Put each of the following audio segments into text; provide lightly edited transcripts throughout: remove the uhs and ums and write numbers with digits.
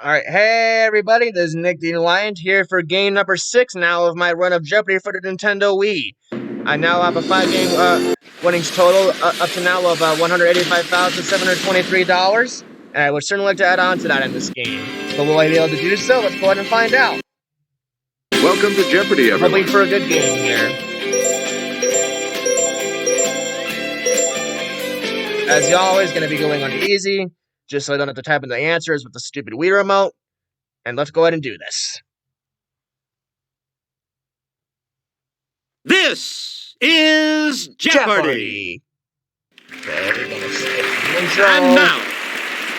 Alright, hey everybody, this is Nick the Lion here for game number 6 now of my run of Jeopardy for the Nintendo Wii. I now have a 5-game winnings total up to now of $185,723, and I would certainly like to add on to that in this game. But will I be able to do so? Let's go ahead and find out. Welcome to Jeopardy, everyone. Hoping for a good game here. As always, going to be going on easy, just so I don't have to type in the answers with the stupid Wii remote. And let's go ahead and do this. This is Jeopardy! Okay, we're gonna skip the intro. And now,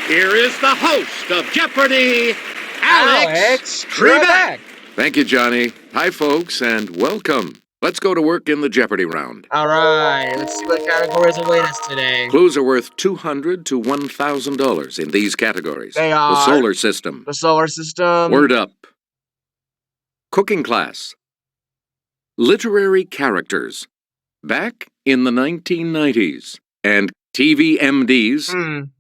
here is the host of Jeopardy, Alex Trebek. Thank you, Johnny. Hi, folks, and welcome. Let's go to work in the Jeopardy round. All right, let's see what categories await us today. Clues are worth $200 to $1,000 in these categories. They are the solar system, the solar system, word up, cooking class, literary characters, back in the 1990s, and TV MDs.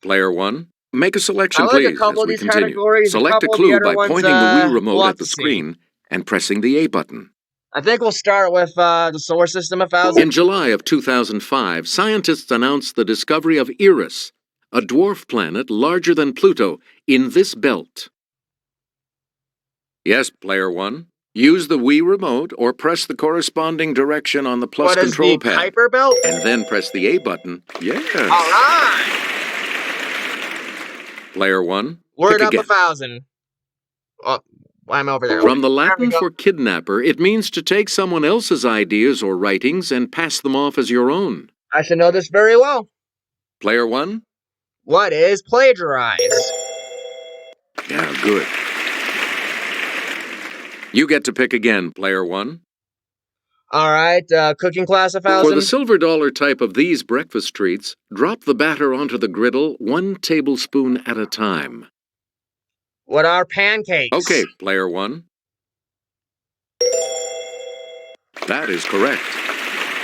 Player 1, make a selection, please, as we continue. Select a clue by pointing the Wii remote at the screen and pressing the A button. I think we'll start with the solar system 1000. In July of 2005, scientists announced the discovery of Eris, a dwarf planet larger than Pluto, in this belt. Yes, player 1. Use the Wii remote or press the corresponding direction on the plus control pad. What is the Kuiper belt? And then press the A button. Yes. All right. Player 1. Word up 1000. Oh, I'm over there. From the Latin for kidnapper, it means to take someone else's ideas or writings and pass them off as your own. I should know this very well. Player 1. What is plagiarize? Yeah, good. You get to pick again, player 1. All right, cooking class 1000. For the silver dollar type of these breakfast treats, drop the batter onto the griddle 1 tablespoon at a time. What are pancakes? Okay, player 1. That is correct.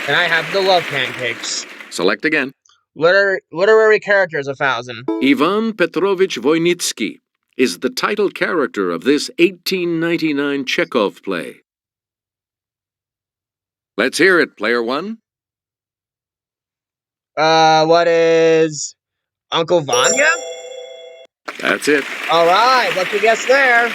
And I happen to love pancakes. Select again. Literary characters 1000. Ivan Petrovich Voynitsky is the title character of this 1899 Chekhov play. Let's hear it, player 1. What is Uncle Vanya? That's it. All right, lucky guess there.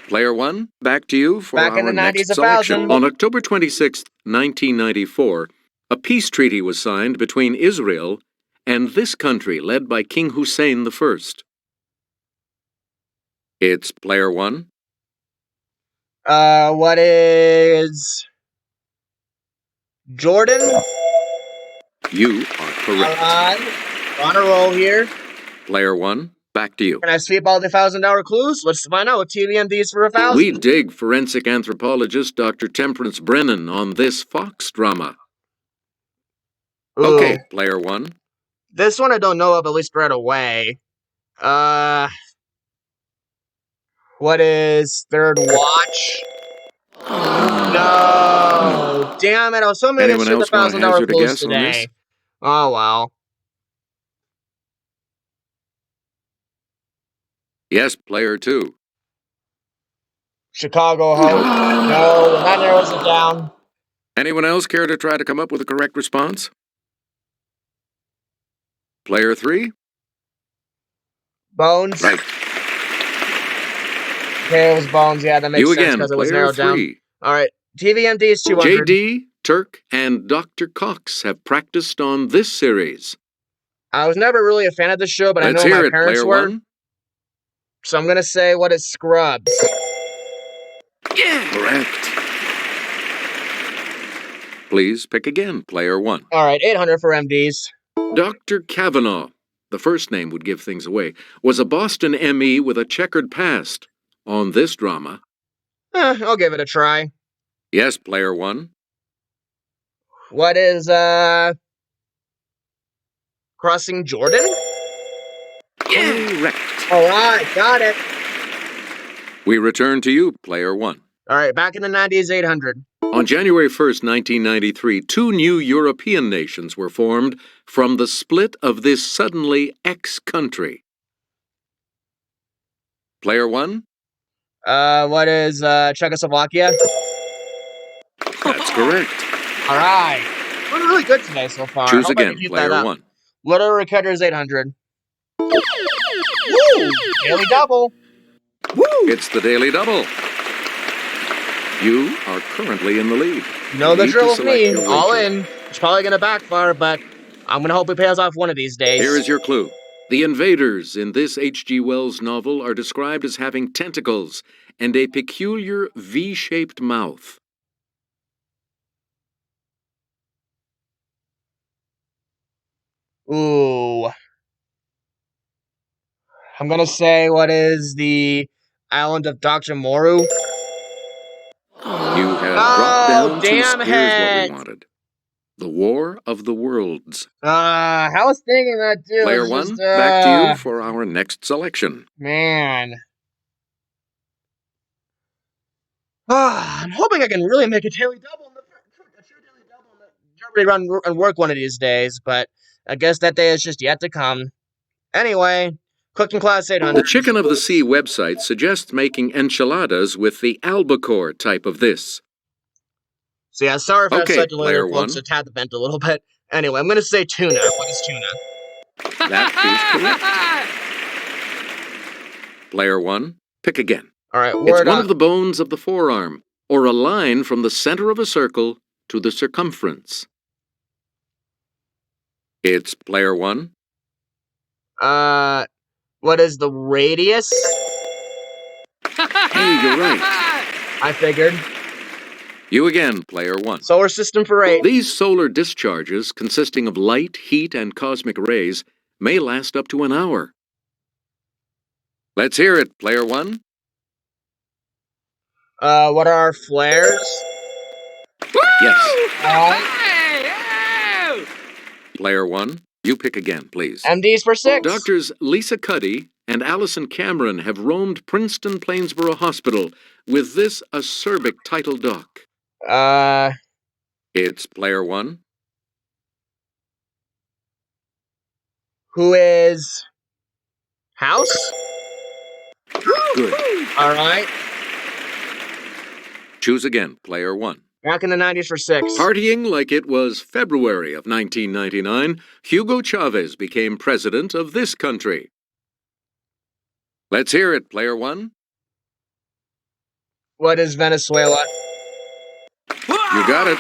Player 1, back to you for Back our in the 90s, next selection. 1000. On October 26, 1994, a peace treaty was signed between Israel and this country led by King Hussein I. It's player 1. What is Jordan? You are correct. On a roll here. Player 1, back to you. Can I sweep all the $1,000 clues? Let's find out what TVMDs for 1000. We dig forensic anthropologist Dr. Temperance Brennan on this Fox drama. Ooh. Okay, player 1. This one I don't know of, at least right away. What is Third Watch? No. Damn it, I was so many to shoot the $1,000 clues today. Oh, well. Yes, player 2. Chicago Hope. No, that narrows it down. Anyone else care to try to come up with a correct response? Player 3? Bones. Right. Okay, it was Bones. Yeah, that makes sense because it was narrowed down. All right, TVMD is 200. JD, Turk, and Dr. Cox have practiced on this series. I was never really a fan of this show, but Let's I know hear my it, parents player were. 1. So I'm going to say, what is Scrubs? Yeah, correct. Please pick again, player 1. All right, 800 for MDs. Dr. Kavanaugh, the first name would give things away, was a Boston ME with a checkered past. On this drama. I'll give it a try. Yes, player 1. What is, Crossing Jordan? Correct. All right, got it. We return to you, player 1. All right, back in the 90s, 800. On January 1st, 1993, 2 new European nations were formed from the split of this suddenly ex-country. Player 1? What is Czechoslovakia? That's correct. All right. We're really good today so far. Choose Hope I again, can keep Player that up. 1. Literary Cutters 800. Woo! Daily double. Woo! It's the Daily Double. You are currently in the lead. You know the need drill to with select me. your All wager. in. It's probably going to backfire, but I'm going to hope it pays off one of these days. Here is your clue. The invaders in this H.G. Wells novel are described as having tentacles and a peculiar V-shaped mouth. Ooh. I'm going to say, what is the island of Dr. Moru? You have dropped down damn 2 Here's what we it. wanted. The War of the Worlds. I was thinking that too. Player It's 1, just, back to you for our next selection. Man. I'm hoping I can really make a daily double in the Jeopardy run and work one of these days, but I guess that day is just yet to come. Anyway, Cooking Class 800. The Chicken of the Sea website suggests making enchiladas with the albacore type of this. So yeah, sorry if I have Okay, such a Player later, folks. 1. I tapped the vent a little bit. Anyway, I'm going to say tuna. What is tuna? That is correct. Player 1, pick again. All right, It's word one up. of the bones of the forearm, or a line from the center of a circle to the circumference. It's Player 1. What is the radius? Hey, you're right. I figured. You again, Player 1. Solar system for 8. These solar discharges, consisting of light, heat, and cosmic rays, may last up to an hour. Let's hear it, Player 1. What are flares? Yes. Hey, Player 1, you pick again, please. MDs for 6. Doctors Lisa Cuddy and Allison Cameron have roamed Princeton Plainsboro Hospital with this acerbic title doc. It's Player 1. Who is House? Good. All right. Choose again, Player 1. Back in the 90s for 6. Partying like it was February of 1999, Hugo Chavez became president of this country. Let's hear it, Player 1. What is Venezuela? You got it.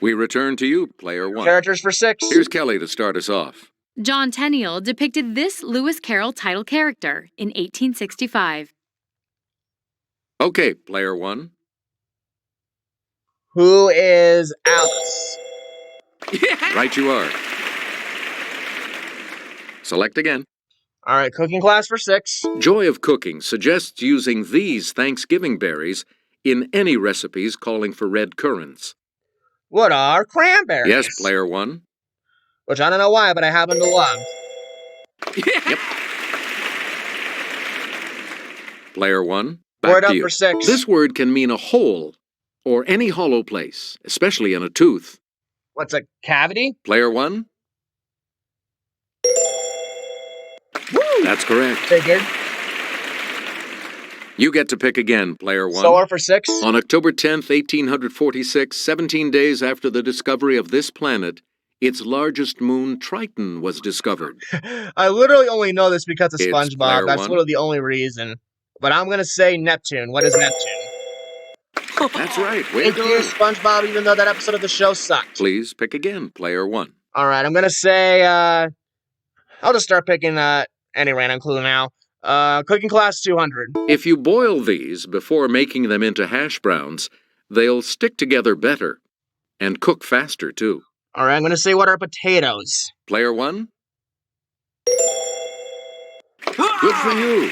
We return to you, Player 1. Characters for 6. Here's Kelly to start us off. John Tenniel depicted this Lewis Carroll title character in 1865. Okay, Player 1. Who is Alice? Right you are. Select again. All right, Cooking Class for 6. Joy of Cooking suggests using these Thanksgiving berries in any recipes calling for red currants. What are cranberries? Yes, Player 1. Which I don't know why, but I happen to love. Yep. Player 1, back Word to up you. for 6. This word can mean a hole or any hollow place, especially in a tooth. What's a cavity? Player 1. That's correct. Figured. You get to pick again, Player 1. Solar for 6. On October 10th, 1846, 17 days after the discovery of this planet, its largest moon, Triton, was discovered. I literally only know this because of It's SpongeBob. Player That's 1. literally the only reason. But I'm going to say Neptune. What is Neptune? That's right. Way Thank to you, go. SpongeBob, even though that episode of the show sucked. Please pick again, Player 1. All right, I'm going to say, I'll just start picking any random clue now. Cooking Class 200. If you boil these before making them into hash browns, they'll stick together better and cook faster, too. All right, I'm going to say what are potatoes? Player 1? Good for you.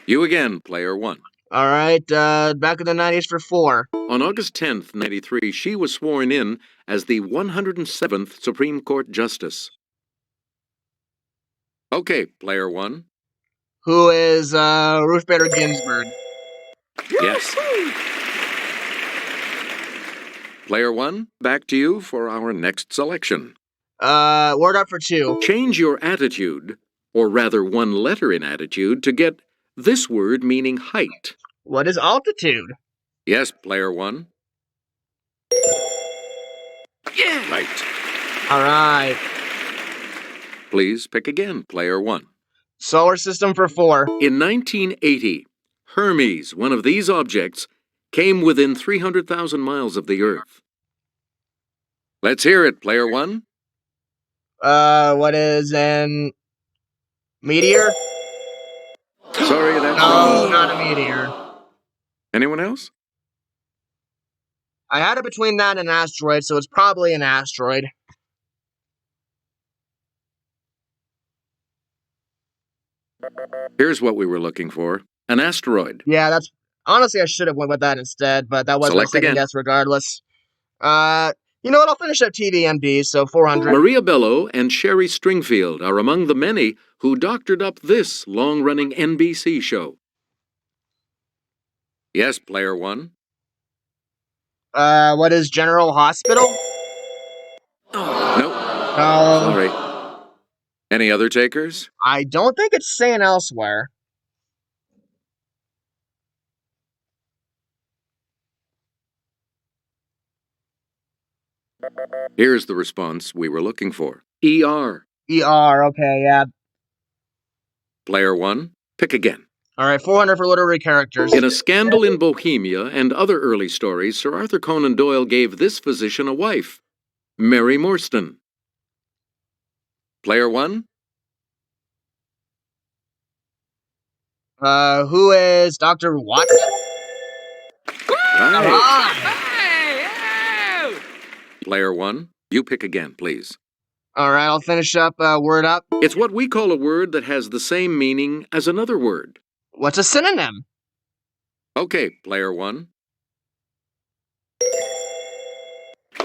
You again, Player 1. All right, back in the 90s for 4. On August 10th, 93, she was sworn in as the 107th Supreme Court Justice. Okay, Player 1. Who is Ruth Bader Ginsburg? Yes. Player 1, back to you for our next selection. Word up for 2. Change your attitude, or rather one letter in attitude, to get this word meaning height. What is altitude? Yes, player 1. Yeah! Right. All right. Please pick again, player 1. Solar system for 4. In 1980, Hermes, one of these objects, came within 300,000 miles of the Earth. Let's hear it, player 1. What is an meteor? Sorry, that's No, wrong. not a meteor. Anyone else? I had it between that and an asteroid, so it's probably an asteroid. Here's what we were looking for. An asteroid. Yeah, that's... Honestly, I should have went with that instead, but that was my Select second again. guess regardless. You know what? I'll finish up TVMD, so 400. Maria Bello and Sherry Stringfield are among the many who doctored up this long-running NBC show. Yes, player 1. What is General Hospital? Nope. No. Sorry. Any other takers? I don't think it's saying elsewhere. Here's the response we were looking for. ER. ER, okay, yeah. Player 1, pick again. All right, 400 for literary characters. In A Scandal in Bohemia and other early stories, Sir Arthur Conan Doyle gave this physician a wife, Mary Morstan. Player 1? Who is Dr. Watson? Right. Player 1, you pick again, please. All right, I'll finish up word up. It's what we call a word that has the same meaning as another word. What's a synonym? Okay, player 1.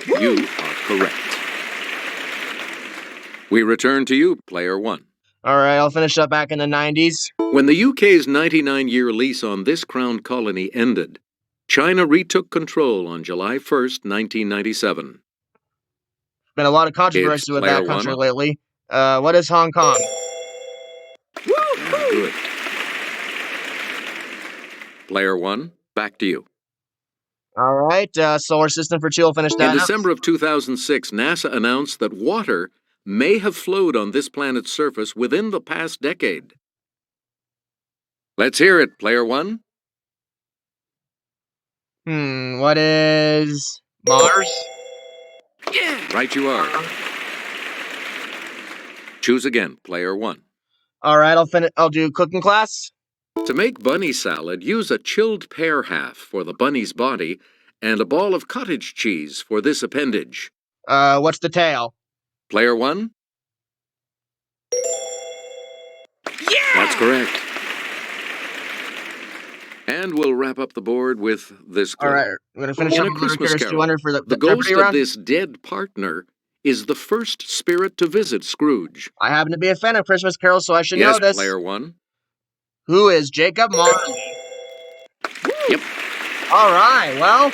You are correct. We return to you, player 1. All right, I'll finish up back in the 90s. When the UK's 99-year lease on this crown colony ended, China retook control on July 1st, 1997. Been a lot of controversy It's with that player country 1. lately. What is Hong Kong? Good. Player 1, back to you. All right, solar system for 2. I'll finish that In up. December of 2006, NASA announced that water may have flowed on this planet's surface within the past decade. Let's hear it, player 1. What is Mars? Yeah! Right you are. Choose again, player 1. All right, I'll do cooking class. To make bunny salad, use a chilled pear half for the bunny's body and a ball of cottage cheese for this appendage. What's the tail? Player 1? Yeah! That's correct. And we'll wrap up the board with this clue. All right, I'm going to finish In up A with Christmas Critters Carol, 200 for the the ghost Jeopardy of round. this dead partner is the first spirit to visit Scrooge. I happen to be a fan of Christmas Carol, so I should Yes, know this. player 1. Who is Jacob Marley? Yep. All right, well,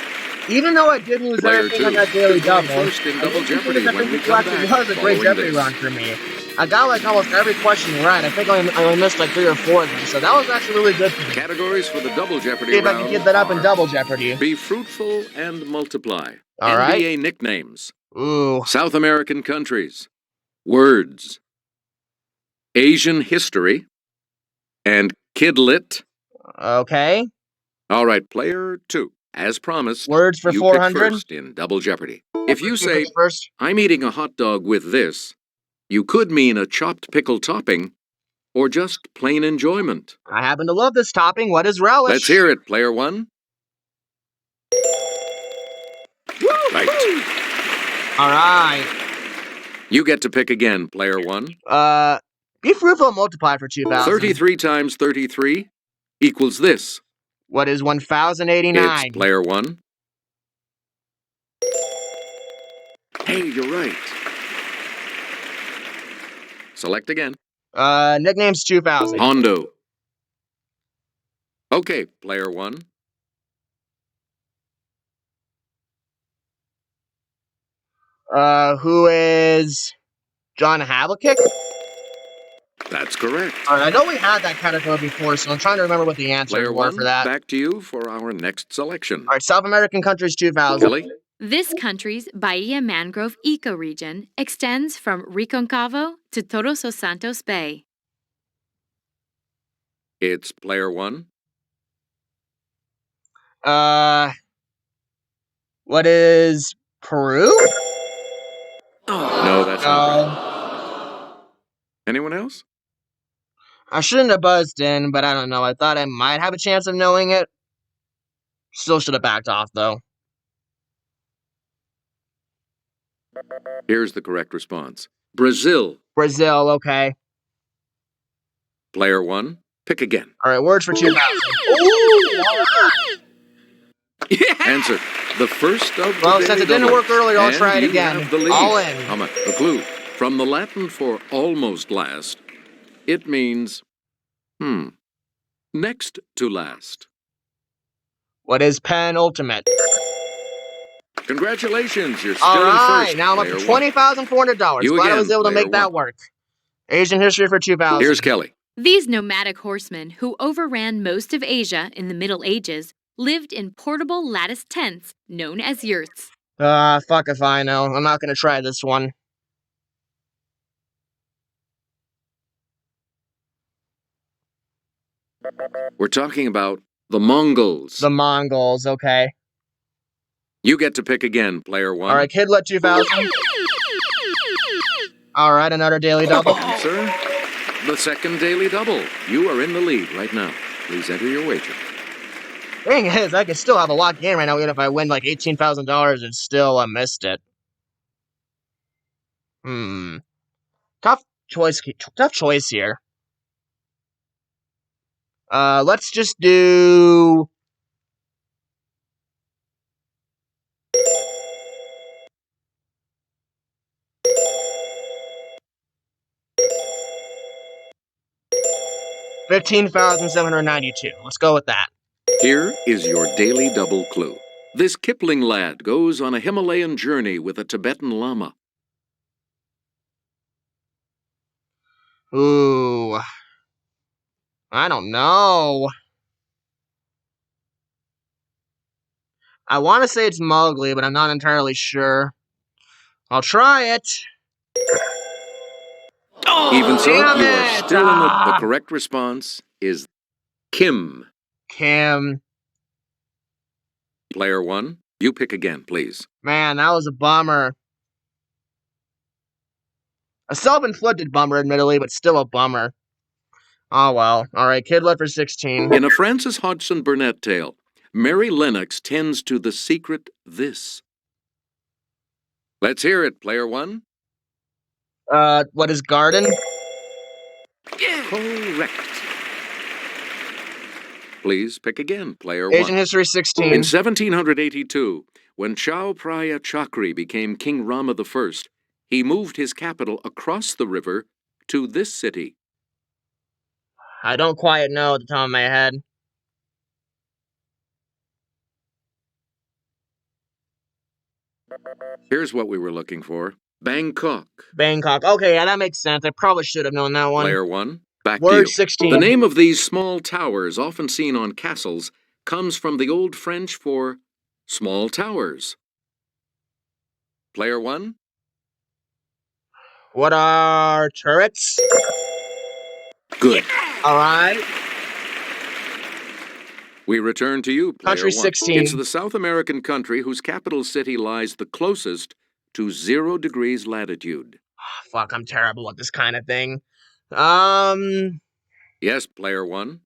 even though I did lose Player everything 2 on that daily is going double, first in I Double think Jeopardy that when we this come actually back was a great following Jeopardy this. round for me. I got like almost every question right. I think I only missed like 3 or 4 of them, so that was actually really good for me. Categories for the Double Jeopardy See if I round can keep that up in are Double Jeopardy. Be fruitful and multiply. All NBA right. nicknames. Ooh. South American countries. Words. Asian history. And Kidlit. Okay. All right, player 2. As promised, Words for you 400. pick first in Double Jeopardy. If you say, first. I'm eating a hot dog with this, you could mean a chopped pickle topping or just plain enjoyment. I happen to love this topping. What is relish? Let's hear it, player 1. Right. All right. You get to pick again, player 1. Be fruitful and multiply for 2,000. 33 times 33 equals this. What is 1,089? It's player 1. Hey, you're right. Select again. Nicknames 2,000. Hondo. Okay, player 1. Who is John Havlicek? That's correct. All right, I know we had that category before, so I'm trying to remember what the answers Player were 1, for that. back to you for our next selection. All right, South American countries 2000. Kelly? This country's Bahia mangrove ecoregion extends from Reconcavo to Todos os Santos Bay. It's player 1. What is Peru? No, that's not No. right. Anyone else? I shouldn't have buzzed in, but I don't know. I thought I might have a chance of knowing it. Still should have backed off, though. Here's the correct response. Brazil. Brazil, okay. Player 1, pick again. All right, words for 2000. Ooh, all right. Answer. The first of the Well, daily since it didn't doubles. work earlier, I'll And try it you again. have the lead. All in. How much? A clue. From the Latin for almost last, it means, next to last. What is penultimate? Congratulations, you're still All right, in first. now I'm up to Player 1. $20,400. You Glad I again, was able to player make that 1. work. Asian history for 2000. Here's Kelly. These nomadic horsemen, who overran most of Asia in the Middle Ages, lived in portable lattice tents known as yurts. Fuck if I know. I'm not gonna try this one. We're talking about the Mongols. The Mongols, okay. You get to pick again, player 1. All right, Kidlet 2000. All right, another daily double. Answer. The second daily double. You are in the lead right now. Please enter your wager. Thing is, I could still have a locked game right now, even if I win like $18,000 and still missed it. Tough choice here. Let's just do... $15,792. Let's go with that. Here is your daily double clue. This Kipling lad goes on a Himalayan journey with a Tibetan lama. Ooh. I don't know. I want to say it's Mowgli, but I'm not entirely sure. I'll try it. Even so, you damn are it! still in the correct response is Kim. Kim. Player 1, you pick again, please. Man, that was a bummer. A self-inflicted bummer, admittedly, but still a bummer. Oh well. Alright, Kidlet for 16. In a Francis Hodgson Burnett tale, Mary Lennox tends to the secret this. Let's hear it, player 1. What is garden? Correct. Please pick again, player 1. Asian history 16. In 1782, when Chao Phraya Chakri became King Rama I, he moved his capital across the river to this city. I don't quite know at the top of my head. Here's what we were looking for. Bangkok. Bangkok. Okay, yeah, that makes sense. I probably should have known that one. Player 1, back to Word you. 16. The name of these small towers, often seen on castles, comes from the Old French for small towers. Player 1. What are turrets? Good. Alright. We return to you, player Country 1. 16. It's the South American country whose capital city lies the closest to 0 degrees latitude. Fuck, I'm terrible at this kind of thing. Yes, player 1.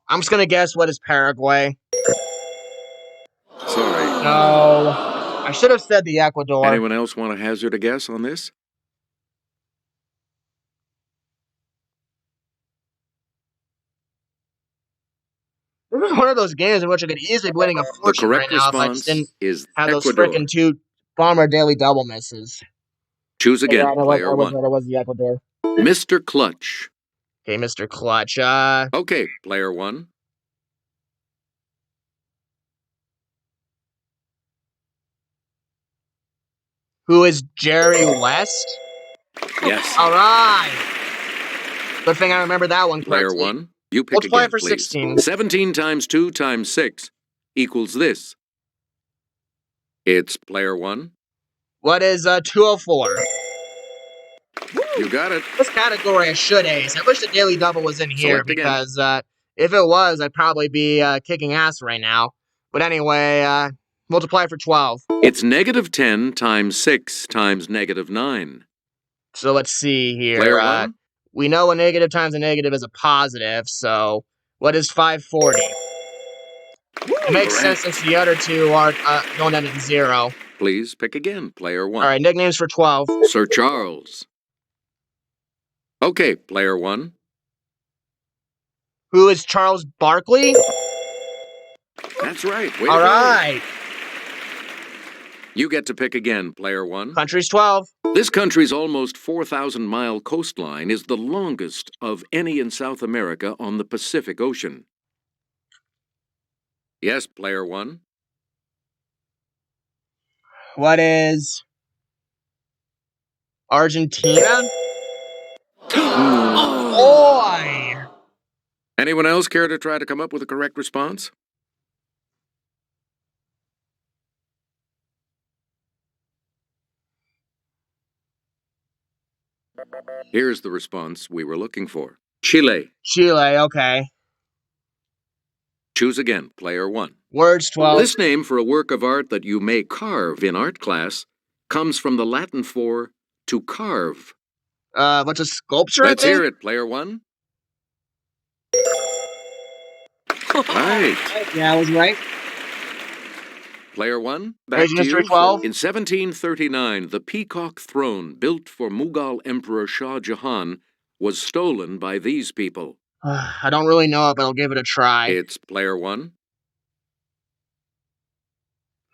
I'm just gonna guess what is Paraguay. Sorry. No. I should have said the Ecuador. Anyone else want to hazard a guess on this? This is one of those games in which I could easily be winning a The fortune right correct now if I response just didn't is have those Ecuador. frickin' 2 bomber daily double misses. Choose again, Yeah, player 1. That was the Ecuador. Mr. Clutch. Okay, Mr. Clutch. Okay, player 1. Who is Jerry West? Yes. All right. Good thing I remember that one Player correctly. 1, you pick Multiply again, for please. 16. 17 times 2 times 6 equals this. It's player 1. What is 204? You got it. This category I should ace. I wish the Daily Double was in here Select again. because if it was, I'd probably be kicking ass right now. But anyway, multiply for 12. It's negative 10 times 6 times negative 9. So let's see here. Player 1, We know a negative times a negative is a positive, so what is 540? It makes sense since the other two are going down to 0. please pick again, player 1. All right, nicknames for 12. Sir Charles. Okay, player 1. Who is Charles Barkley? That's right. Way All to go. right. You get to pick again, player 1. Country's 12. This country's almost 4,000-mile coastline is the longest of any in South America on the Pacific Ocean. Yes, player 1. What is Argentina? Boy! Anyone else care to try to come up with a correct response? Here's the response we were looking for. Chile. Chile, okay. Choose again, player 1. Words 12. This name for a work of art that you may carve in art class comes from the Latin for to carve. What's a sculpture? Let's hear it, player 1. Right. Yeah, I was right. Player 1, back Asian to history you. 12. In 1739, the Peacock Throne built for Mughal Emperor Shah Jahan was stolen by these people. I don't really know it, but I'll give it a try. It's player 1.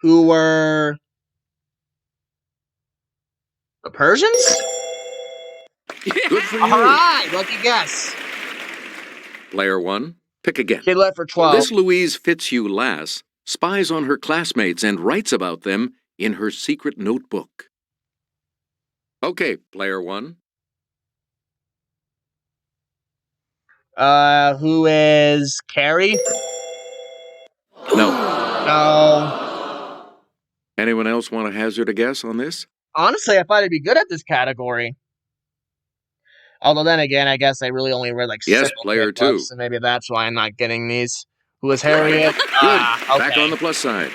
Who were the Persians? Good for you. All right, lucky guess. Player 1, pick again. Kid left for 12. This Louise Fitzhugh lass spies on her classmates and writes about them in her secret notebook. Okay, player 1. Who is Carrie? No. No. Anyone else want to hazard a guess on this? Honestly, I thought I'd be good at this category. Although then again, I guess I really only read like Yes, single player kid books, 2. so maybe that's why I'm not getting these. Who is Harriet? Good. Okay. Back on the plus side.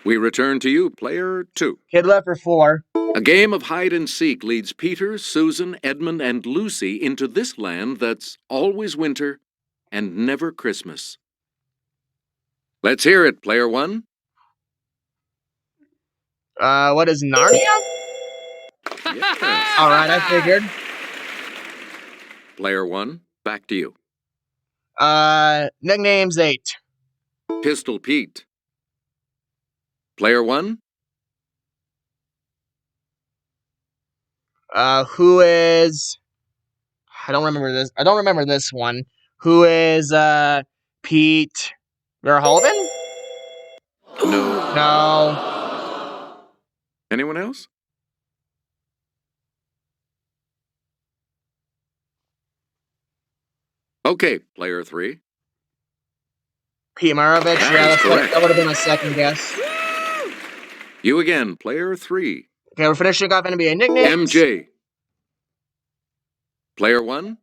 We return to you, player 2. Kid left for 4. A game of hide and seek leads Peter, Susan, Edmund, and Lucy into this land that's always winter and never Christmas. Let's hear it, player 1. What is Narnia? Yes. All right, I figured. Player 1, back to you. Nicknames 8. Pistol Pete. Player 1. Who is? I don't remember this. I don't remember this one. Who is Pete Verhoeven? No. No. Anyone else? Okay, player 3. Pete Maravich. That Yeah, is correct. that would have been my second guess. You again, player 3. Okay, we're finishing off NBA nicknames. MJ. Player 1.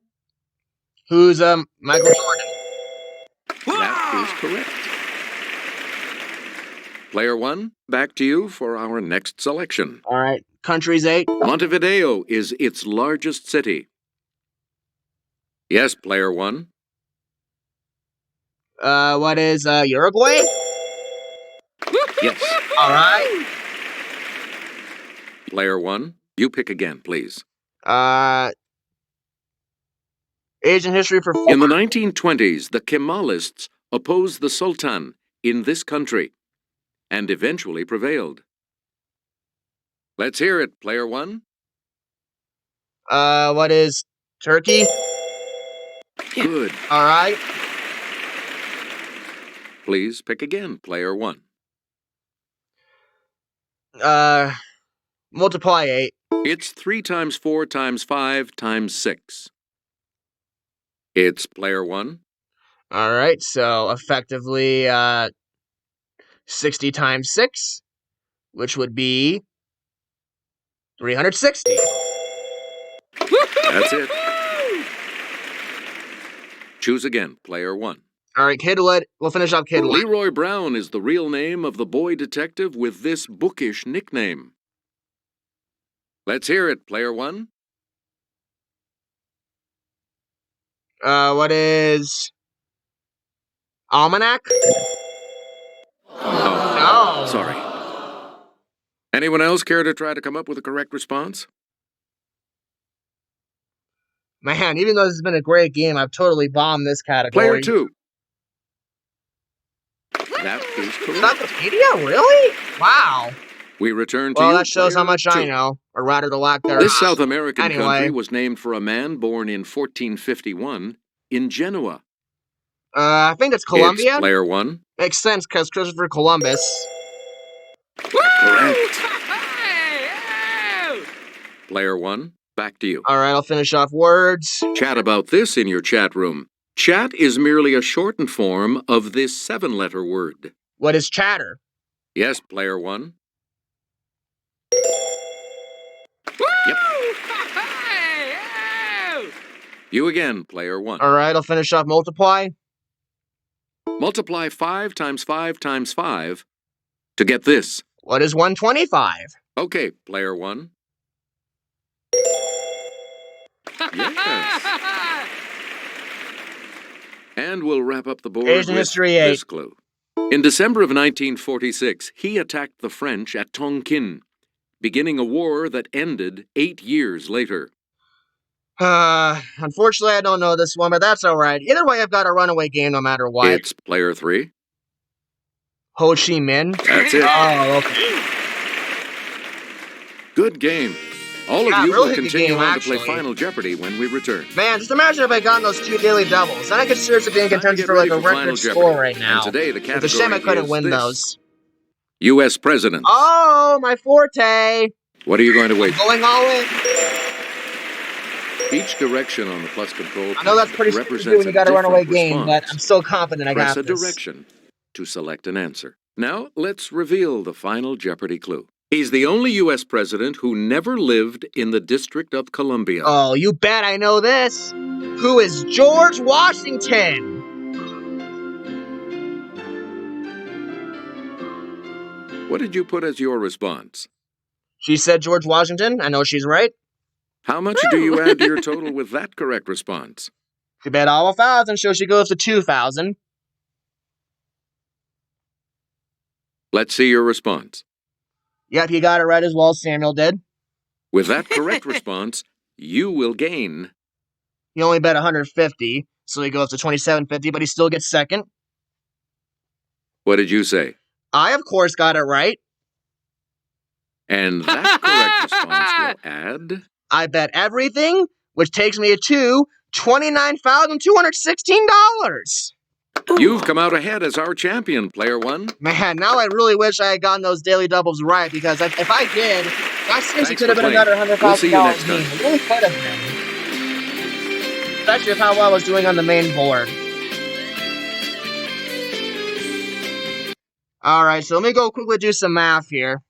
Who's Michael Jordan? That is correct. Player 1, back to you for our next selection. All right, countries 8. Montevideo is its largest city. Yes, player 1. What is Uruguay? Yes. All right. Player 1, you pick again, please. Asian history for 4. In the 1920s, the Kemalists opposed the Sultan in this country and eventually prevailed. Let's hear it, player 1. What is Turkey? Good. All right. Please pick again, player 1. Multiply 8. It's 3 times 4 times 5 times 6. It's player 1. All right, so effectively 60 times 6, which would be 360. That's it. Choose again, player 1. All right, Kidwood. We'll finish off Kidwood. Leroy Brown is the real name of the boy detective with this bookish nickname. Let's hear it, player 1. What is Almanac? Oh, No. sorry. Anyone else care to try to come up with a correct response? Man, even though this has been a great game, I've totally bombed this category. Player 2. That is correct. Wikipedia? Really? Wow. We return to Well, you, that shows how player much 2. I know, or rather the lack thereof. This South American Anyway. country was named for a man born in 1451 in Genoa. I think it's Colombia. It's player 1. Makes sense, because Christopher Columbus. Correct. Player 1, back to you. All right, I'll finish off words. Chat about this in your chat room. Chat is merely a shortened form of this 7-letter word. What is chatter? Yes, player 1. Yep. You again, player 1. All right, I'll finish off multiply. Multiply 5 times 5 times 5 to get this. What is 125? Okay, player 1. Yes. And we'll wrap up the board Asian with History 8. this clue. In December of 1946, he attacked the French at Tonkin, beginning a war that ended 8 years later. Unfortunately, I don't know this one, but that's all right. Either way, I've got a runaway game no matter what. It's player 3. Ho Chi Minh? That's it. Oh, okay. Good game. All of Yeah, you really will good continue game, on to actually. play Final Jeopardy when we return. Man, just imagine if I gotten those 2 daily doubles. Then I could seriously be in Time to contention get for like ready a for Final record Jeopardy. score right now. And today the It's a category shame I couldn't is win this. those. U.S. presidents. Oh, my forte! What are you going to wait? Going all in. Each direction on the plus control I know that's pretty stupid represents when you got a runaway different game, but response. I'm still confident I Press got a this. direction to select an answer. Now, let's reveal the final Jeopardy clue. He's the only U.S. president who never lived in the District of Columbia. Oh, you bet I know this. Who is George Washington? What did you put as your response? She said George Washington. I know she's right. How much do you add to your total with that correct response? She bet all 1,000, so she goes to 2,000. Let's see your response. Yep, you got it right as well as Samuel did. With that correct response, you will gain. He only bet 150, so he goes to 2,750, but he still gets second. What did you say? I, of course, got it right. And that correct response will add... I bet everything, which takes me to $29,216. You've come out ahead as our champion, player 1. Man, now I really wish I had gotten those daily doubles right, because if I did, that seriously Thanks could have for been playing. another $100,000 We'll see you next game. time. It really could have been. Especially with how well I was doing on the main board. Alright, so let me go quickly do some math here.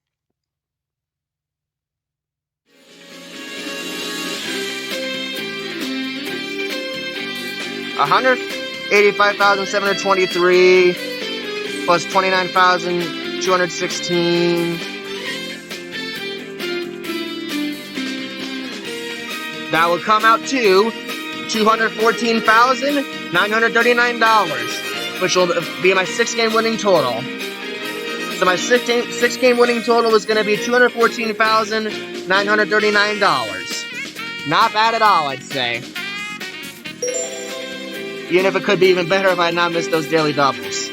$185,723 plus 29,216. That would come out to $214,939, which will be my 6-game winning total. So my 6-game winning total is going to be $214,939. Not bad at all, I'd say. Even if it could be even better if I had not missed those daily doubles.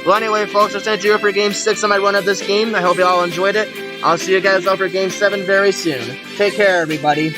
Well, anyway, folks, that's it for Game 6 on my run of this game. I hope you all enjoyed it. I'll see you guys all for Game 7 very soon. Take care, everybody.